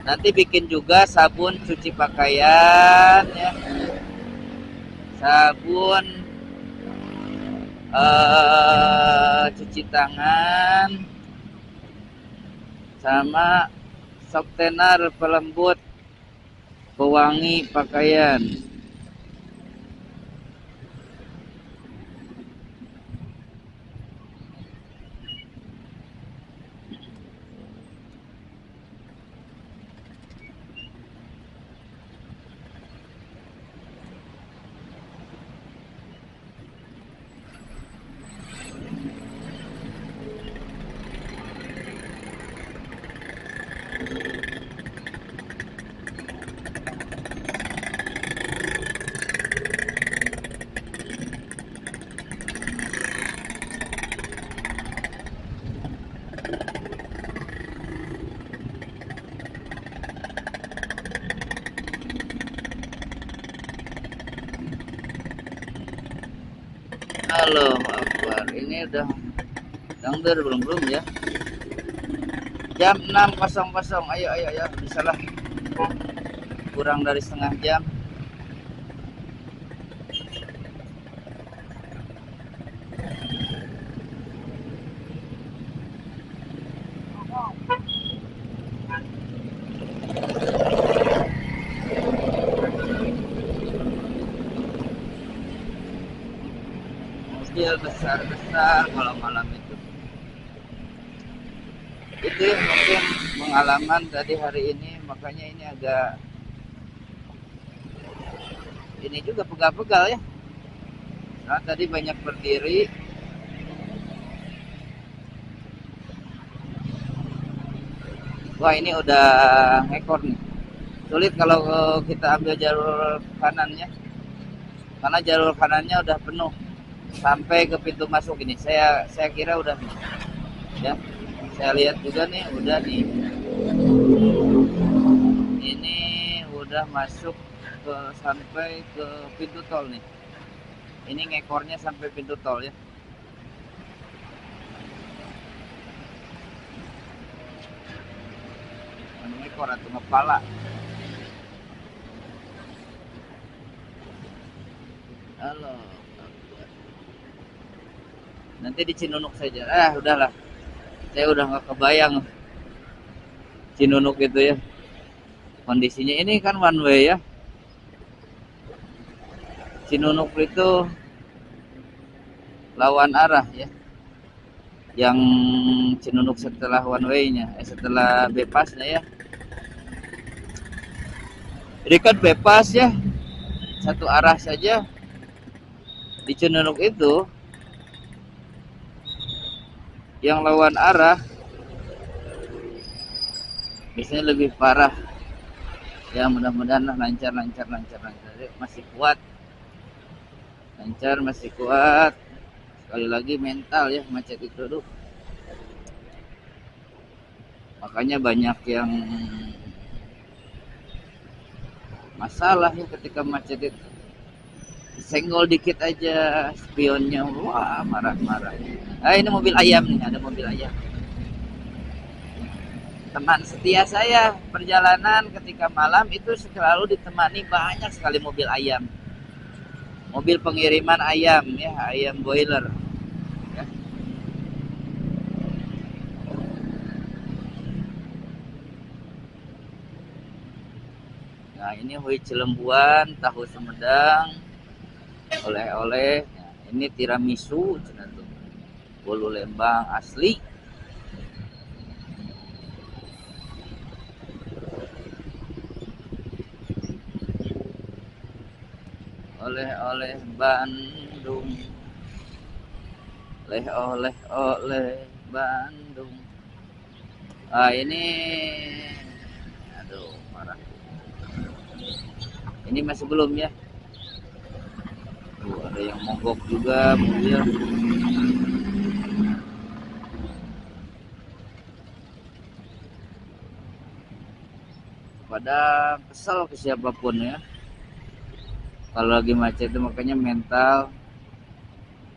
Nanti bikin juga sabun cuci pakaian ya, sabun cuci tangan, sama softener pelembut pewangi pakaian. Halo Akbar, ini udah dangder belum ya? Jam 6.00. Ayo ayo ayo, bisalah. Kurang dari setengah jam. Mobil besar-besar kalau malam itu. Itu yang mungkin pengalaman tadi hari ini, makanya ini agak ini juga pegal-pegal ya. Nah, tadi banyak berdiri. Wah, ini udah ngekor nih. Sulit kalau kita ambil jalur kanannya, karena jalur kanannya udah penuh sampai ke pintu masuk ini. Saya kira udah nih, ya. Saya lihat juga nih udah nih. Ini udah masuk ke sampai ke pintu tol nih. Ini ngekornya sampai pintu tol ya. Ngekor atau ngepala. Halo. Nanti di Cinunuk saja. Udahlah. Saya udah nggak kebayang Cinunuk itu ya. Kondisinya ini kan one way ya. Cinunuk itu lawan arah ya. Yang Cinunuk setelah one way-nya, setelah bebasnya ya. Jadi kan bebas ya, satu arah saja. Di Cinunuk itu yang lawan arah biasanya lebih parah. Ya mudah-mudahan lancar. Masih kuat. Lancar, masih kuat. Sekali lagi mental ya, macet itu tuh. Makanya banyak yang masalah ya ketika macet itu. Senggol dikit aja spionnya, wah marah-marah. Ini mobil ayam nih, ada mobil ayam. Teman setia saya perjalanan ketika malam itu selalu ditemani banyak sekali mobil ayam. Mobil pengiriman ayam ya, ayam boiler. Ya. Nah ini hui Cilembuan, tahu Sumedang, oleh-oleh. Nah, ini tiramisu, bolu Lembang asli. Oleh-oleh Bandung, oleh-oleh Bandung. Ini aduh marah. Ini masih belum ya. Ada yang mogok juga mobil. Pada kesel ke siapapun ya. Kalau lagi macet itu makanya mental.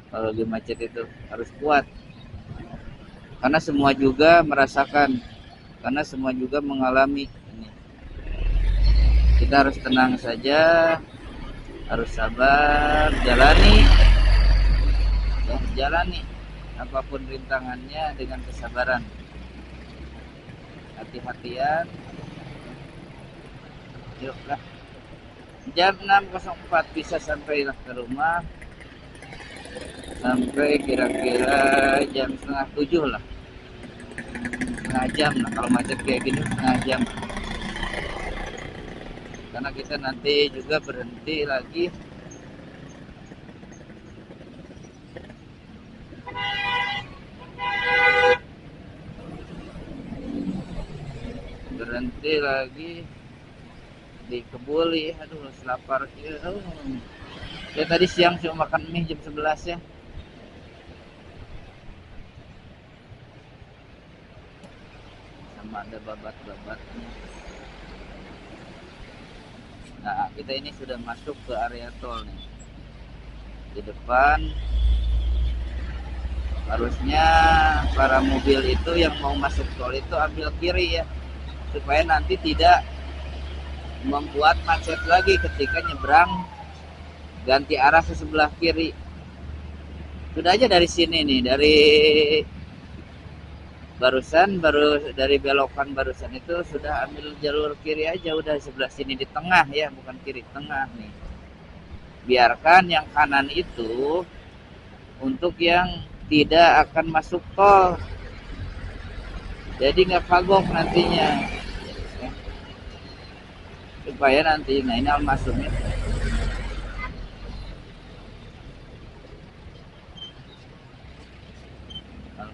Kalau lagi macet itu harus kuat. Karena semua juga merasakan. Karena semua juga mengalami ini. Kita harus tenang saja, harus sabar, jalani ya, jalani apapun rintangannya dengan kesabaran, hati-hatian. Yuklah, jam 6.04 bisa sampailah ke rumah, sampai kira-kira jam setengah 7 lah, setengah jam lah kalau macet kayak gini, setengah jam, karena kita nanti juga berhenti lagi di Kebuli. Aduh, lapar ya. Ya tadi siang cuma makan mie jam 11 ya. Sama ada babat-babatnya. Nah, kita ini sudah masuk ke area tol nih. Di depan harusnya para mobil itu yang mau masuk tol itu ambil kiri ya, supaya nanti tidak membuat macet lagi ketika nyebrang ganti arah ke sebelah kiri. Sudah aja dari sini nih, dari dari belokan barusan itu sudah ambil jalur kiri aja, udah sebelah sini di tengah ya, bukan kiri, tengah nih. Biarkan yang kanan itu untuk yang tidak akan masuk tol, jadi nggak kagok nantinya ya. Supaya nanti, nah ini masuknya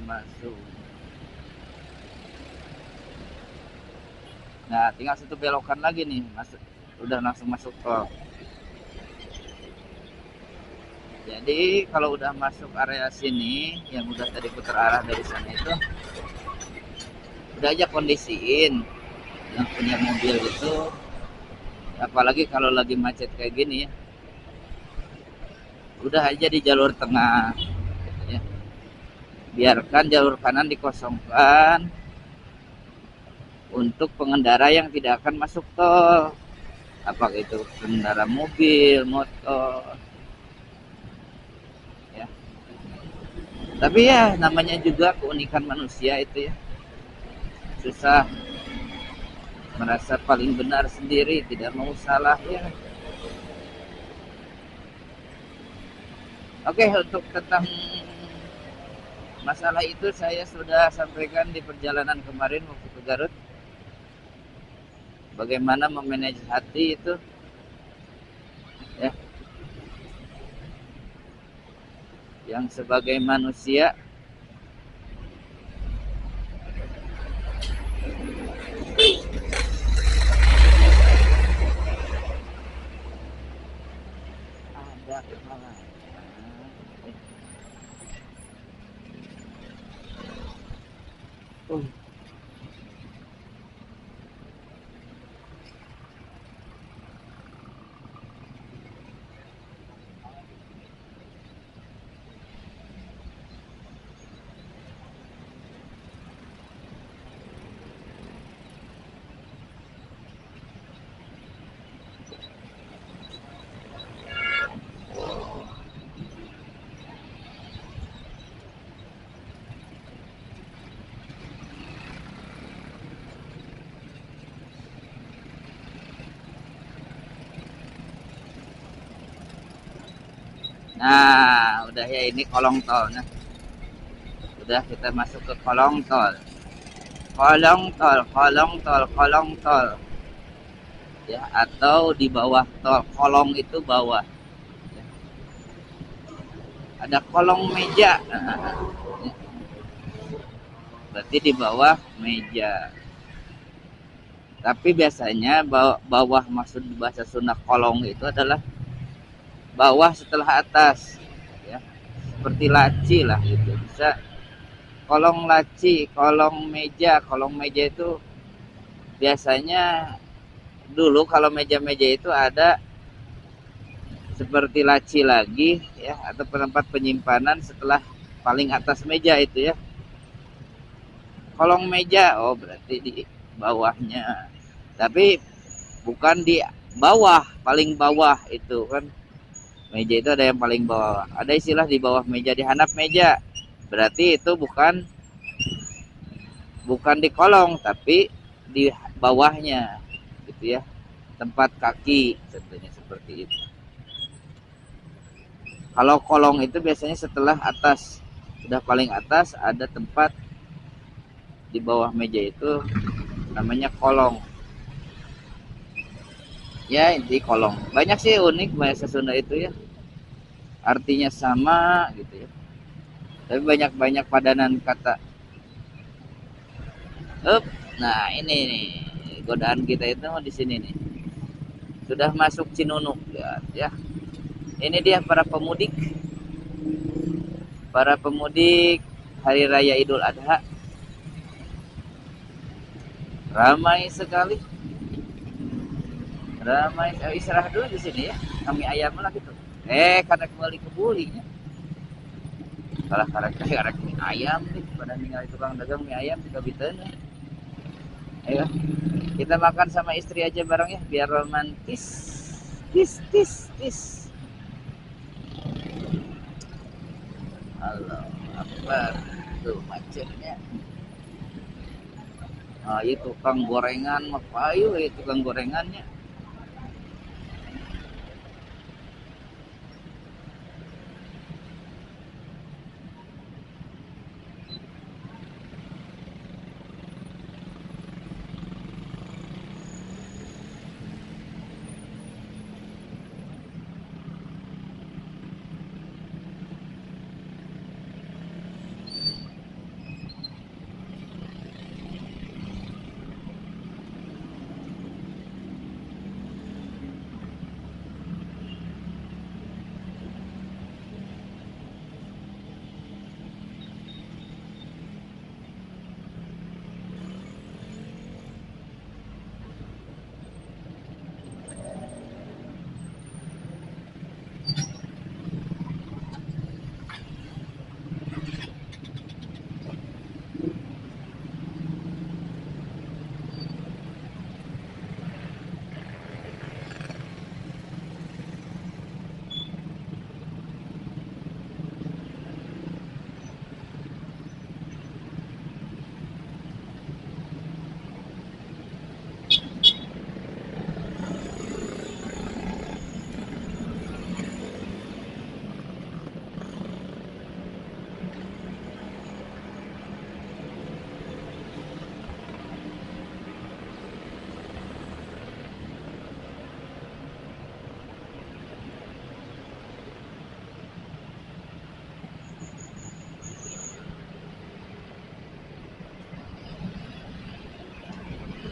masuk. Nah, tinggal satu belokan lagi nih, masuk, udah langsung masuk tol. Jadi kalau udah masuk area sini, yang udah tadi putar arah dari sana itu, udah aja kondisiin yang punya mobil itu, apalagi kalau lagi macet kayak gini ya, udah aja di jalur tengah ya. Biarkan jalur kanan dikosongkan untuk pengendara yang tidak akan masuk tol, apakah itu pengendara mobil, motor ya. Tapi ya namanya juga keunikan manusia itu ya, susah merasa paling benar sendiri, tidak mau salah ya. Oke, untuk tentang masalah itu saya sudah sampaikan di perjalanan kemarin waktu ke Garut. Bagaimana memanage hati itu ya, yang sebagai manusia ada kepala. Nah, udah ya, ini kolong tol. Nah, udah kita masuk ke kolong tol. Kolong tol, kolong tol, kolong tol. Ya, atau di bawah tol. Kolong itu bawah. Ya. Ada kolong meja. Nah, ya. Berarti di bawah meja. Tapi biasanya bawah, maksud bahasa Sunda kolong itu adalah bawah setelah atas ya, seperti laci lah gitu. Bisa kolong laci, kolong meja itu biasanya dulu kalau meja-meja itu ada seperti laci lagi ya, atau tempat penyimpanan setelah paling atas meja itu ya. Kolong meja, oh berarti di bawahnya, tapi bukan di bawah, paling bawah itu kan. Meja itu ada yang paling bawah. Ada istilah di bawah meja, di handap meja. Berarti itu bukan di kolong tapi di bawahnya gitu ya. Tempat kaki contohnya seperti itu. Kalau kolong itu biasanya setelah atas. Sudah paling atas ada tempat di bawah meja itu namanya kolong. Ya, di kolong. Banyak sih unik bahasa Sunda itu ya. Artinya sama gitu ya. Tapi banyak-banyak padanan kata. Up. Nah, ini nih godaan kita itu di sini nih. Sudah masuk Cinunuk ya. Ini dia para pemudik. Para pemudik Hari Raya Idul Adha. Ramai sekali. Ramai. Istirahat dulu di sini ya. Kami ayam lah gitu. Karena kembali ke bulinya. Salah karek mie ayam nih. Pada tinggal tukang dagang mie ayam di Kabitan. Ayo, kita makan sama istri aja bareng ya, biar romantis. Tis, tis, tis. Allah Akbar. Tuh macetnya. Ah, itu tukang gorengan mah payu ya tukang gorengannya.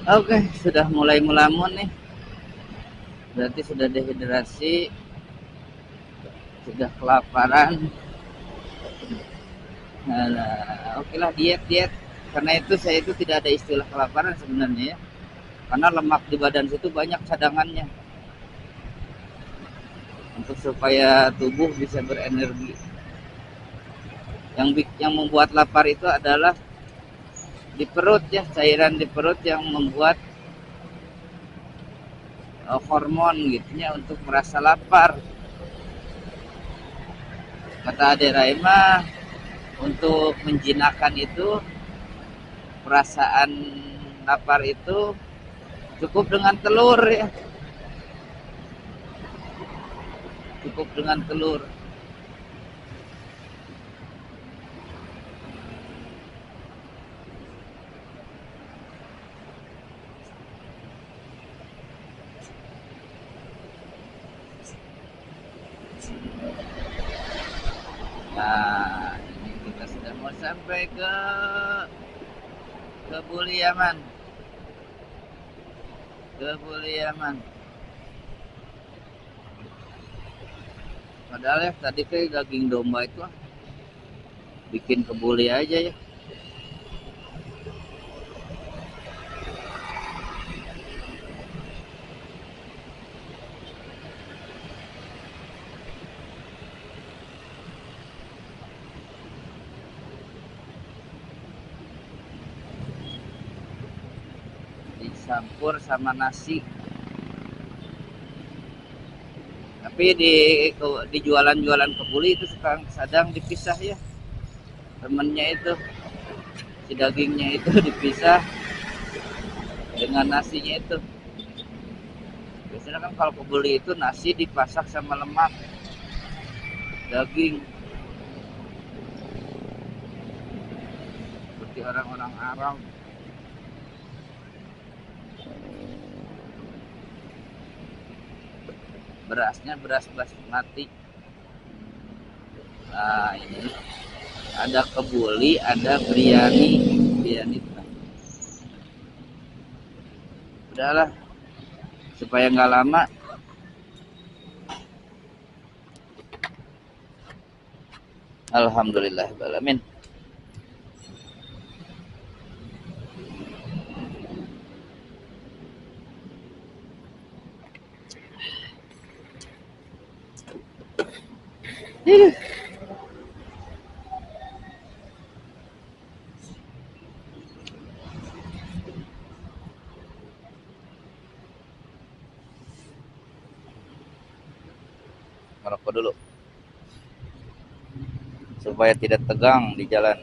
Oke, sudah mulai melamun nih. Berarti sudah dehidrasi, sudah kelaparan. Nah, oke lah diet. Karena itu saya itu tidak ada istilah kelaparan sebenarnya ya. Karena lemak di badan situ banyak cadangannya. Untuk supaya tubuh bisa berenergi. Yang membuat lapar itu adalah di perut ya, cairan di perut yang membuat hormon gitunya untuk merasa lapar. Kata Ade Raima, untuk menjinakkan itu perasaan lapar itu cukup dengan telur ya. Cukup dengan telur. Nah, ini kita sudah mau sampai ke Buliaman. Ke Buliaman. Padahal ya tadi kayak daging domba itu bikin kebuli aja ya. Dicampur sama nasi. Tapi di jualan-jualan kebuli itu sekarang kadang dipisah ya, temennya itu si dagingnya itu dipisah dengan nasinya itu. Biasanya kan kalau kebuli itu nasi dipasak sama lemak, daging, seperti orang-orang Arab. Berasnya beras basmati. Nah ini ada kebuli, ada biryani. Biryani udahlah supaya nggak lama. Alhamdulillah alamin. Merokok dulu supaya tidak tegang di jalan.